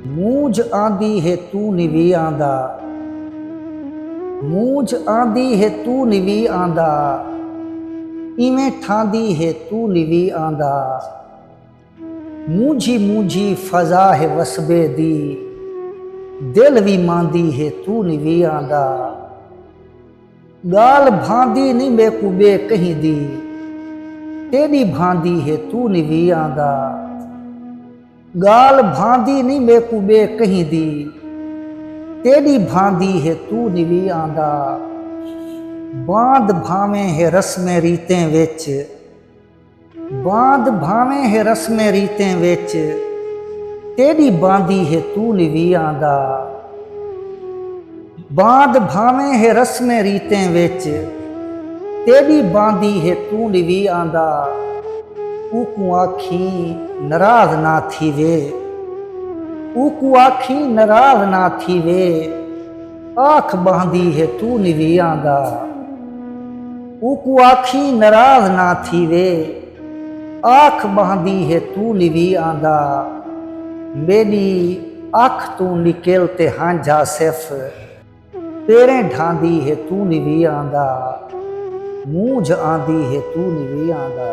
मूंझ आंदी है तू निवी आंदा, मूंझ आंदी है तू निवी आंदा, इवें ठांदी है तू निवी आंदा। मूझी मूझी फजा है वसबे दी, दिल भी मांदी है तू निवी आंदा। गाल भांदी नी बेकुबे कहीं दी, तेरी भांदी है तू निवी आंदा। गाल भांदी नी बेकुबे कहीं दी, तेरी भांदी है तू निवी आंदा। बांध भावें है रस्में रीतें विच, बांध भावें है रस्में रीतें विच, तेरी बांधी है तू निवी आंदा। बांध भावें है रस्में रीतें विच, तेरी बांधी है तू निवी आंदा। ऊकू आखी नाराज ना थी वे, ऊकू आखी नाराज ना थी वे, आख बांधी है तू निवी आंदा। ऊकू आखी नाराज ना थी वे, आख बांधी है तू निवी आंदा। मेरी अख तू निकल ते हांझा सिफ, तेरे ढांदी है तू निवी आंदा। मूंझ आंदी है तू निवी आंदा।